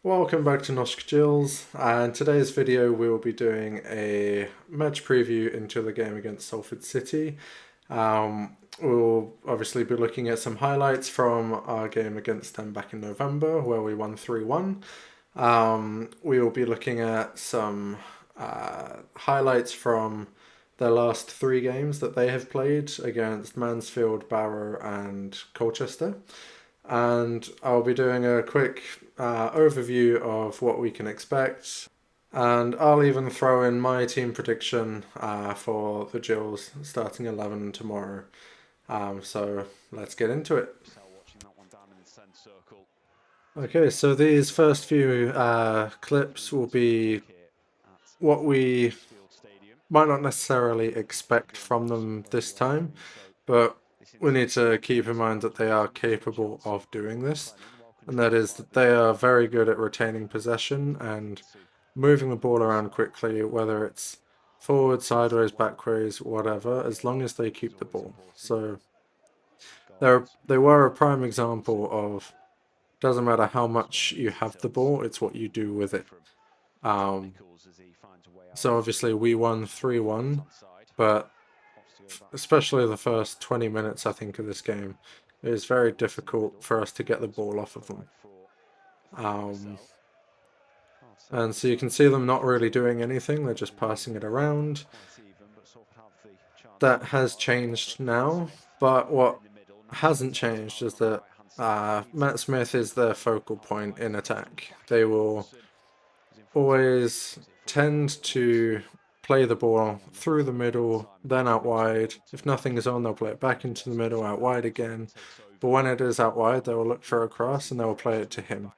Welcome back to Noshk Jills, and today's video we will be doing a match preview into the game against Salford City. We'll obviously be looking at some highlights from our game against them back in November where we won 3-1. We will be looking at some highlights from their last three games that they have played against Mansfield, Barrow and Colchester. And I'll be doing a quick overview of what we can expect, and I'll even throw in my team prediction for the Gills starting 11 tomorrow. So let's get into it. Okay, so these first few clips will be what we might not necessarily expect from them this time, but we need to keep in mind that they are capable of doing this, and that is that they are very good at retaining possession and moving the ball around quickly, whether it's forward, sideways, backwards, whatever, as long as they keep the ball. So they were a prime example of doesn't matter how much you have the ball, it's what you do with it. So obviously we won 3-1, but especially the first 20 minutes, I think, of this game, it was very difficult for us to get the ball off of them. And so you can see them not really doing anything, they're just passing it around. That has changed now, but what hasn't changed is that Matt Smith is their focal point in attack. They will always tend to play the ball through the middle, then out wide. If nothing is on, they'll play it back into the middle, out wide again. But when it is out wide, they will look for a cross and they will play it to him.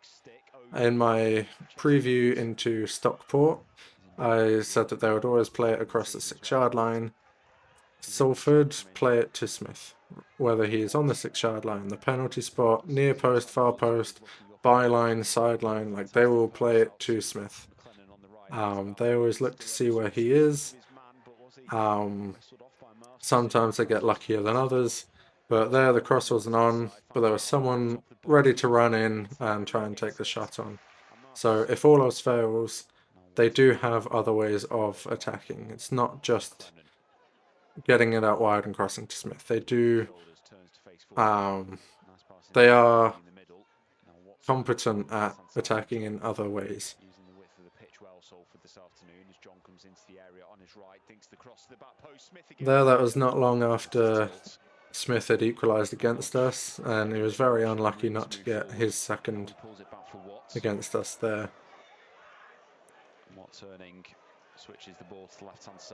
In my preview into Stockport, I said that they would always play it across the 6-yard line. Salford play it to Smith, whether he is on the 6-yard line, the penalty spot, near post, far post, byline, sideline, like they will play it to Smith. They always look to see where he is. Sometimes they get luckier than others, but there the cross wasn't on, but there was someone ready to run in and try and take the shot on. So if all else fails, they do have other ways of attacking. It's not just getting it out wide and crossing to Smith. They do, they are competent at attacking in other ways. There, that was not long after Smith had equalised against us, and he was very unlucky not to get his second against us there.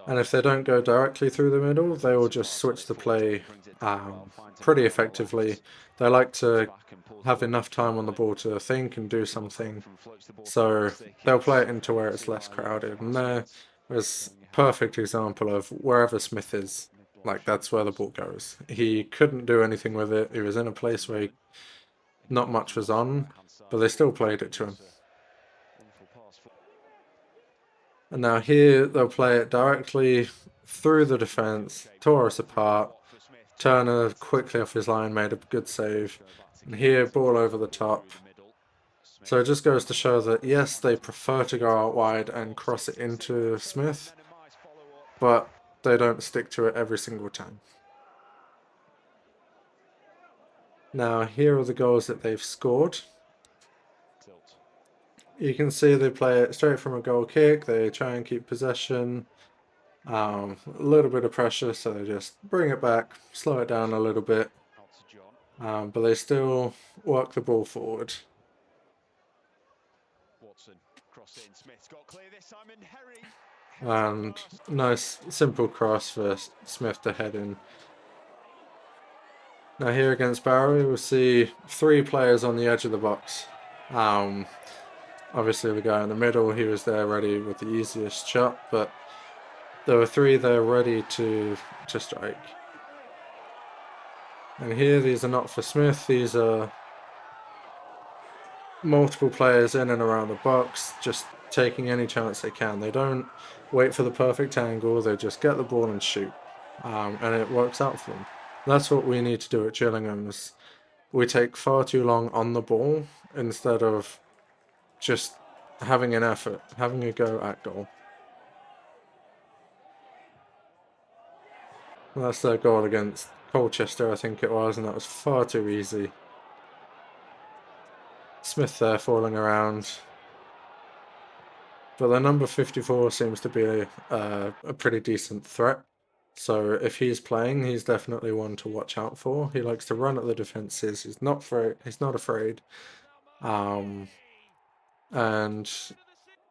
And if they don't go directly through the middle, they will just switch the play pretty effectively. They like to have enough time on the ball to think and do something, so they'll play it into where it's less crowded. And there was a perfect example of wherever Smith is, like that's where the ball goes. He couldn't do anything with it. He was in a place where not much was on, but they still played it to him. And now here they'll play it directly through the defence, tore us apart. Turner quickly off his line, made a good save. And here, ball over the top. So it just goes to show that, yes, they prefer to go out wide and cross it into Smith, but they don't stick to it every single time. Now, here are the goals that they've scored. You can see they play it straight from a goal kick. They try and keep possession. A little bit of pressure, so they just bring it back, slow it down a little bit. But they still work the ball forward. And nice, simple cross for Smith to head in. Now here against Barrow, we'll see 3 players on the edge of the box. Obviously the guy in the middle, he was there ready with the easiest shot, but there were 3 there ready to strike. And here, these are not for Smith, these are multiple players in and around the box, just taking any chance they can. They don't wait for the perfect angle, they just get the ball and shoot. And it works out for them. That's what we need to do at Gillingham. We take far too long on the ball instead of just having an effort, having a go at goal. Well, that's their goal against Colchester, I think it was, and that was far too easy. Smith there falling around. But the number 54 seems to be a pretty decent threat. So if he's playing, he's definitely one to watch out for. He likes to run at the defenses. He's not afraid. And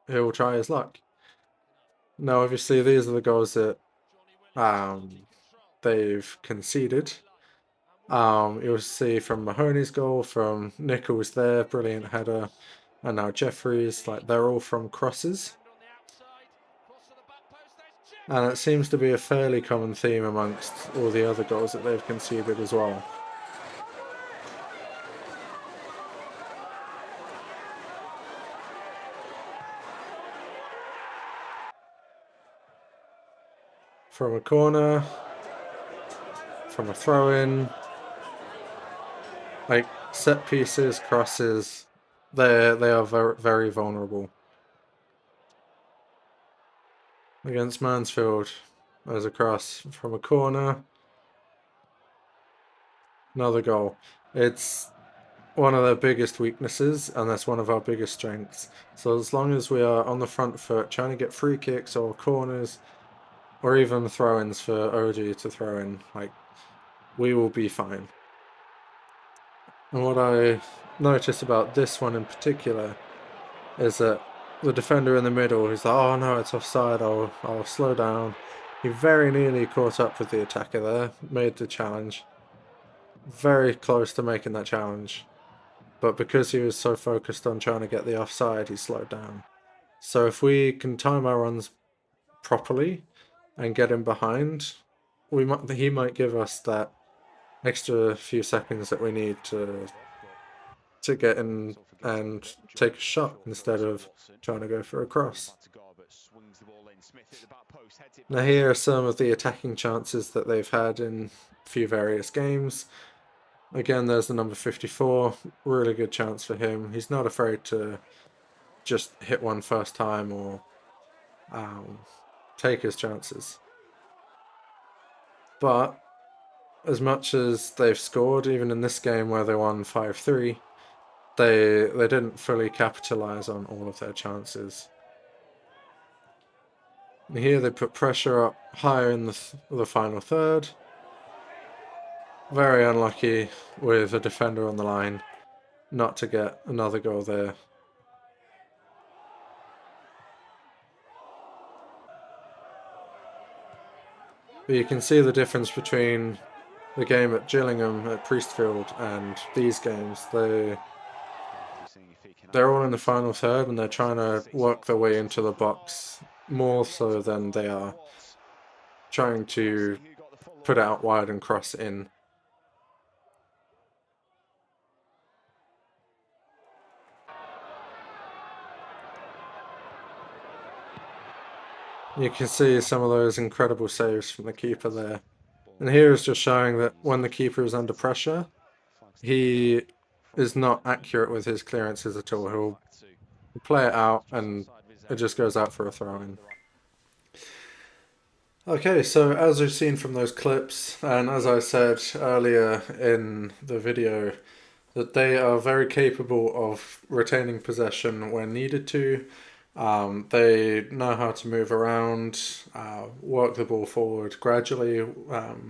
he'll try his luck. Now, obviously, these are the goals that they've conceded. You'll see from Mahoney's goal, from Nichols there, brilliant header, and now Jeffries, like they're all from crosses. And it seems to be a fairly common theme amongst all the other goals that they've conceded as well. From a corner, from a throw-in, like set pieces, crosses, they are very, very vulnerable. Against Mansfield, there's a cross from a corner. Another goal. It's one of their biggest weaknesses, and that's one of our biggest strengths. So as long as we are on the front foot, trying to get free kicks or corners, or even throw-ins for OG to throw in, like, we will be fine. And what I noticed about this one in particular is that the defender in the middle is like, oh no, it's offside, I'll slow down. He very nearly caught up with the attacker there, made the challenge. Very close to making that challenge. But because he was so focused on trying to get the offside, he slowed down. So if we can time our runs properly and get him behind, he might give us that extra few seconds that we need to get in and take a shot instead of trying to go for a cross. Now here are some of the attacking chances that they've had in a few various games. Again, there's the number 54, really good chance for him. He's not afraid to just hit one first time or take his chances. But as much as they've scored, even in this game where they won 5-3, they didn't fully capitalise on all of their chances. And here they put pressure up higher in the final third. Very unlucky with a defender on the line not to get another goal there. But you can see the difference between the game at Gillingham, at Priestfield, and these games. They're all in the final third and they're trying to work their way into the box more so than they are trying to put it out wide and cross in. You can see some of those incredible saves from the keeper there. And here is just showing that when the keeper is under pressure, he is not accurate with his clearances at all. He'll play it out and it just goes out for a throw-in. Okay, so as we've seen from those clips, and as I said earlier in the video, that they are very capable of retaining possession when needed to. They know how to move around, work the ball forward gradually,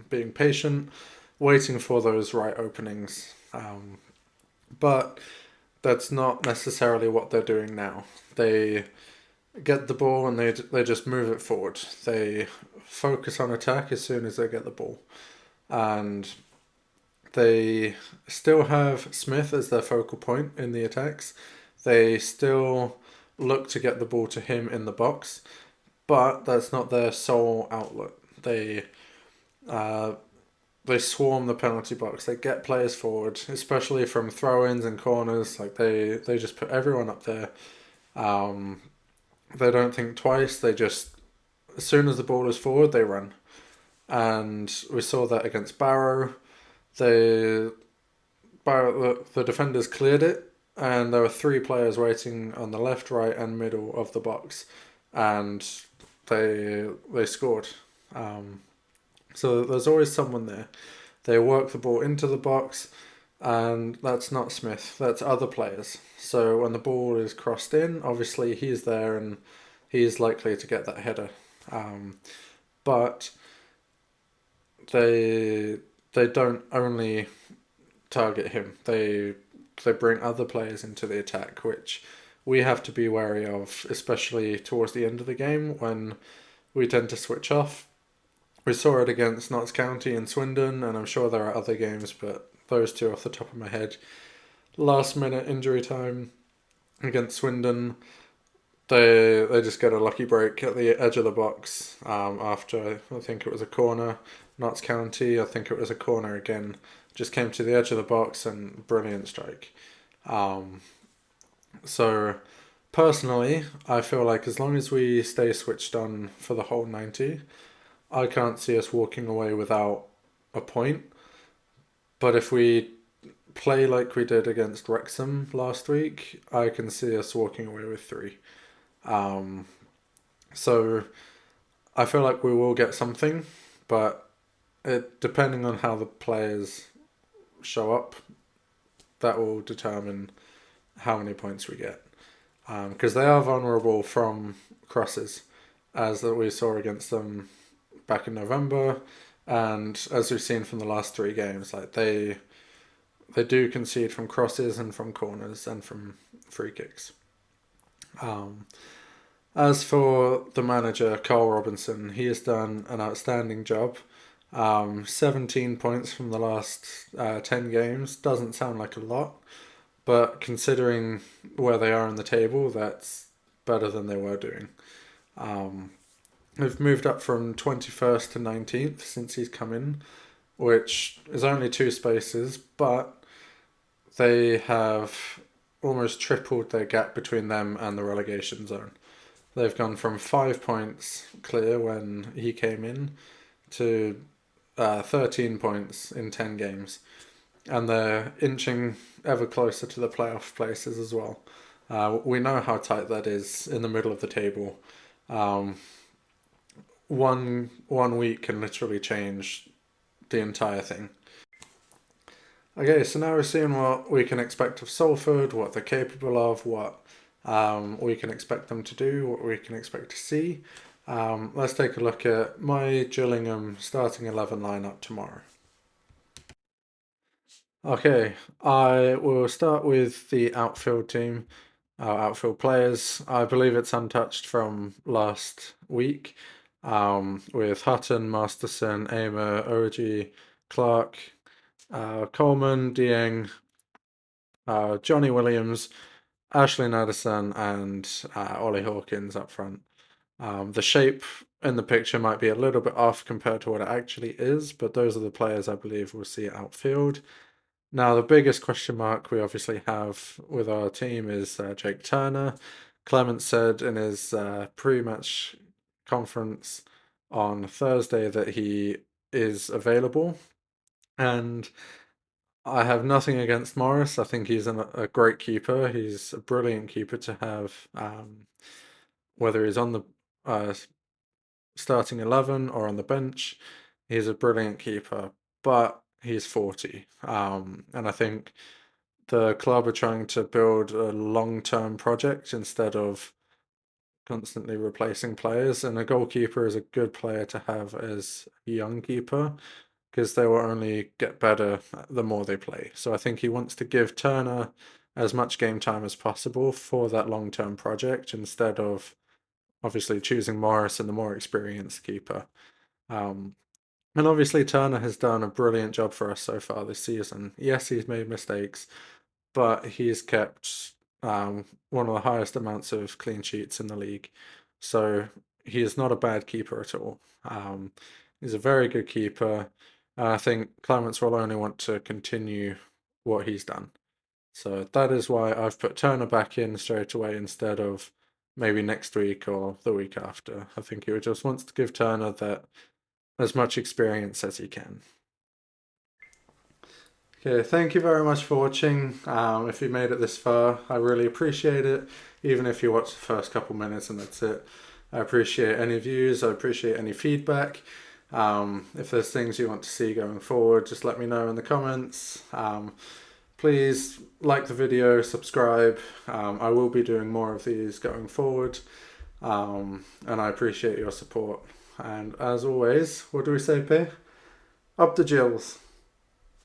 being patient, waiting for those right openings. But that's not necessarily what they're doing now. They get the ball and they just move it forward. They focus on attack as soon as they get the ball. And they still have Smith as their focal point in the attacks. They still look to get the ball to him in the box, but that's not their sole outlet. They swarm the penalty box. They get players forward, especially from throw-ins and corners. Like they just put everyone up there. They don't think twice. They just, as soon as the ball is forward, they run. And we saw that against Barrow. The defenders cleared it, and there were three players waiting on the left, right, and middle of the box, and they scored. Um, so there's always someone there. They work the ball into the box, and that's not Smith. That's other players. So when the ball is crossed in, obviously he's there and he's likely to get that header. But they they don't only target him. They bring other players into the attack, which we have to be wary of, especially towards the end of the game when we tend to switch off. We saw it against Notts County and Swindon, and I'm sure there are other games, but those two off the top of my head. Last minute injury time against Swindon, they just get a lucky break at the edge of the box after I think it was a corner. Notts County, I think it was a corner again. Just came to the edge of the box and brilliant strike. Um, so personally, I feel like as long as we stay switched on for the whole 90, I can't see us walking away without a point. But if we play like we did against Wrexham last week, I can see us walking away with three. Um, so I feel like we will get something, but depending on how the players show up, that will determine how many points we get. Because they are vulnerable from crosses, as that we saw against them back in November, and as we've seen from the last three games, like they do concede from crosses and from corners and from free kicks. Um, as for the manager, Carl Robinson, he has done an outstanding job. 17 points from the last 10 games doesn't sound like a lot, but considering where they are in the table, that's better than they were doing. Um, they've moved up from 21st to 19th since he's come in, which is only two spaces, but they have almost tripled their gap between them and the relegation zone. They've gone from 5 points clear when he came in to 13 points in 10 games. And they're inching ever closer to the playoff places as well. We know how tight that is in the middle of the table. Um, one week can literally change the entire thing. Okay, so now we're seeing what we can expect of Salford, what they're capable of, what we can expect them to do, what we can expect to see. Let's take a look at my Gillingham starting 11 lineup tomorrow. Okay, I will start with the outfield team, our outfield players. I believe it's untouched from last week, with Hutton, Masterson, Amer, Origi, Clark, Coleman, Dieng, Johnny Williams, Ashley Nadesan, and Ollie Hawkins up front. The shape in the picture might be a little bit off compared to what it actually is, but those are the players I believe we'll see outfield. Now, the biggest question mark we obviously have with our team is Jake Turner. Clement said in his pre-match conference on Thursday that he is available, and I have nothing against Morris. I think he's a great keeper. He's a brilliant keeper to have, whether he's on the uh, starting 11 or on the bench. He's a brilliant keeper, but he's 40. And I think the club are trying to build a long-term project instead of constantly replacing players. And a goalkeeper is a good player to have as a young keeper because they will only get better the more they play. So I think he wants to give Turner as much game time as possible for that long-term project instead of obviously choosing Morris and the more experienced keeper. Um, and obviously Turner has done a brilliant job for us so far this season. Yes, he's made mistakes, but he's kept one of the highest amounts of clean sheets in the league. So he is not a bad keeper at all. He's a very good keeper. I think Clements will only want to continue what he's done. So that is why I've put Turner back in straight away instead of maybe next week or the week after. I think he just wants to give Turner that as much experience as he can. Okay, thank you very much for watching. If you made it this far, I really appreciate it. Even if you watch the first couple minutes and that's it. I appreciate any views, I appreciate any feedback. If there's things you want to see going forward, just let me know in the comments. Please like the video, subscribe. I will be doing more of these going forward. And I appreciate your support. And as always, what do we say, P? Up the Jills.